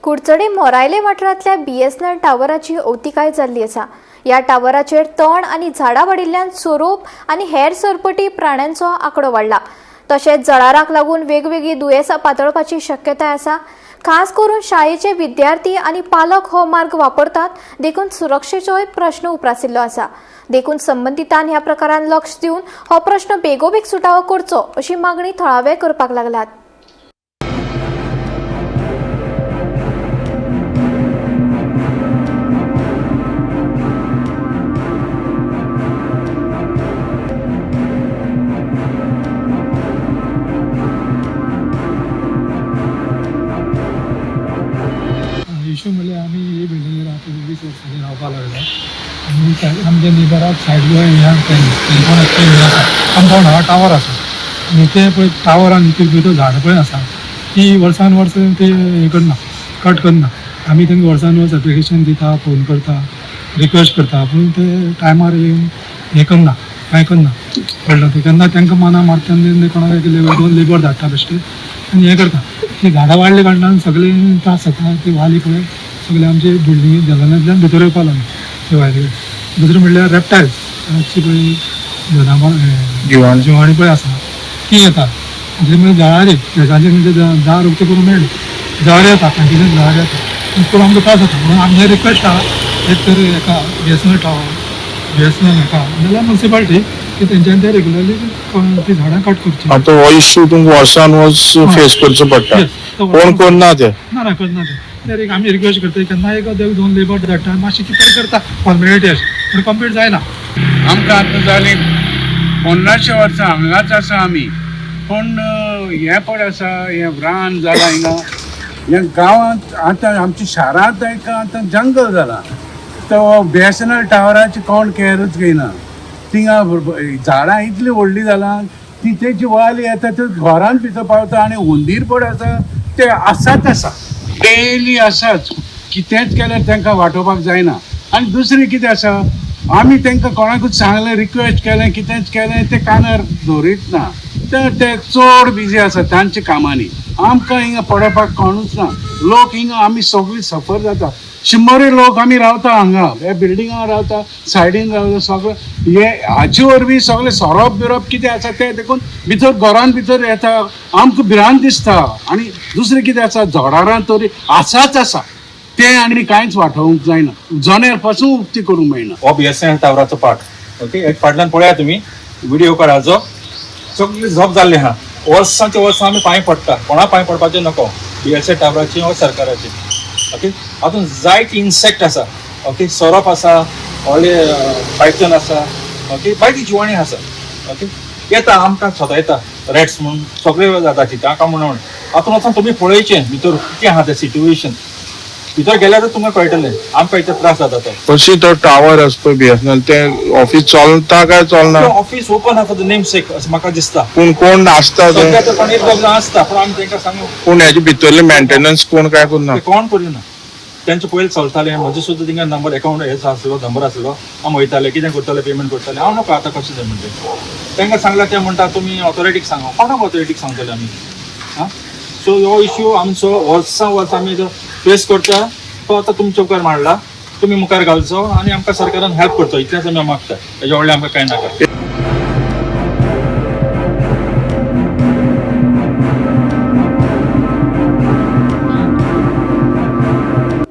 कुडचडे मोरायले वाठारांतल्या BSNL टावराची अवतिकाय जाल्ली आसा। या टावराचेर तण आनी झाडां वाडिल्ल्यान सोरोप आनी हेर सरपटी प्राण्यांचो आंकडो वाडला। तशेंच जळाराक लागून वेगवेगळी दुयेंसां पातळपाची शक्यताय आसा। खास करून शाळेचे विद्यार्थी आनी पालक हो मार्ग वापरतात, देखून सुरक्षेचोय प्रश्न उप्रासिल्लो आसा। देखून संबंधितान ह्या प्रकारान लक्ष दिवन हो प्रश्न बेगोबेग सुटावो करचो अशी मागणी थळावे करपाक लागल्यात। इश्यू म्हणजे आम्ही हे बिल्डिंगेर आतां 20 वर्सांनी रावपाक लागला आनी आमच्या नेबराक सायडीन ह्या कंपाउंड हा टावर आसा आनी ते पळय टावरान भितर झाडां पळय आसा ती वर्सान वर्स ते हे करना, कट करना। आमी तांकां वर्सान वर्स एप्लिकेशन दिता, फोन करता, रिक्वेस्ट करता, पूण ते टायमार येवन हे करना, कांय करना। कळ्ळें ते केन्ना तांकां मना मारता आनी कोणाक दोन लेबर धाडटा बेश्टे आनी हे करता। ती झाडां वाडले कारणान सगळे त्रास जाता। ती वाली पळय सगळे आमचे बिल्डिंगे जलनांतल्यान भितर येवपाक लागले ते वायले। दुसरें म्हणल्यार रेप्टायल्स पळय जनावर जिवाणी पळय आसा ती येता। म्हणजे जळारी शेजारचे म्हणजे झाड उक्ते करून मेळ्ळे जळारी येता, कंटिन्यूस जळारी येता, पूण आमकां त्रास जाता। म्हणून आमचे रिक्वेस्ट आहा एक तर हेका BSNL टावर BSNL हेका नाजाल्यार म्युनिसिपालिटी की तेंच्यांनी ते रेग्युलरली ती झाडां कट करची। आता हो इश्यू तुमकां वर्सान वर्स फेस करचो पडटा, कोण करना ते ना करना ते एक आमी रिक्वेस्ट करता केन्ना एक दोन लेबर धाडटा मातशी कितें करता फॉर्मेलिटी अशी, पूण कंप्लीट जायना। आमकां आतां जाली 1500 वर्सां हांगाच आसा आमी, पूण हें पळय आसा हें रान जालां हिंगा ह्या गांवांत आतां आमच्या शारांत एक आतां जंगल जाला। तो BSNL टावराची कोण कॅरूच घेयना। थिंगा झाडां इतली व्हडली जालां ती तेची वाली येता ते घरांत भितर पावता आनी हुंदीर पळय आसा ते आसाच आसा, डेली आसाच। कितेंच केल्यार तांकां वाटोवपाक जायना। आनी दुसरें कितें आसा, आमी तांकां कोणाकूच सांगलें, रिक्वेस्ट केलें, कितेंच केलें ते कानार दवरीत ना। ते चड बिजी आसा तांच्या कामांनी, आमकां हिंगा पडोवपाक कोणूच ना। लोक हिंगा आमी सगळीं सफर जाता। 100 लोक आमी रावता हांगा, हे बिल्डिंगां रावता, सायडीन रावता, सगळें हे हाचे वरवीं सगळें सोरोप बिरोप कितें आसा तें देखून भितर घरान भितर येता, आमकां भिरांत दिसता। आनी दुसरें कितें आसा, झाडां तरी आसाच आसा तें आनी कांयच वाठोवंक जायना, जनेर पासून उक्ती करूंक मेळना। हो BSNL टावराचो पार्ट ओके, एक फाटल्यान पळया तुमी व्हिडिओ काडाचो, सगळी झोप जाल्ली आहा। वर्सांचे वर्सां आमी पांय पडटा, कोणा पांय पडपाचें नको, BSNL टावराची वा सरकाराची। ओके, हातून जायते इन्सेक्ट आसा, ओके, सोरोप आसा, व्हडले पायथन आसा, ओके, बायती जिवाणी आसा। ओके, येता आमकां सोदा येता रेट्स म्हणून सगळे जाता तिथे आमकां म्हणून। हातून वचून तुमी पळयचें भितर कितें आहा तें सिट्युएशन, भितर गेल्यारूच तुमकां कळटलें आमकां इतले त्रास जाता तो। कशी तो टावर आसा पळय BSNL ते ऑफिस चलता काय चलना? ऑफिस ओपन आसा नेम सेक अशें म्हाका दिसता। पूण कोण आसता ते? सध्या तर कोण एक दोग जाण आसता, पूण आमी तांकां सांगू पूण हेजे भितरले मेंटेनन्स कोण काय करना? ते कोण करिना। तेंचे पयलीं चलतालें, म्हजो सुद्दां थिंगा नंबर अकाउंट हेचो आसलो, नंबर आसलो, हांव वयतालें कितें करतालें पेमेंट करतालें, हांव नको आतां कशें जाय म्हणटा तांकां सांगलां ते म्हणटा तुमी ऑथॉरिटीक सांगा, कोणाक ऑथॉरिटीक सांगतले आमी? हां, सो हो इश्यू आमचो वर्सां वर्स आमी जो फेस करता तो आतां तुमच्या मुखार मांडला, तुमी मुखार घालचो आनी आमकां सरकारान हेल्प करचो, इतलेंच आमी मागता। हेजे व्हडलें आमकां कांय नाका।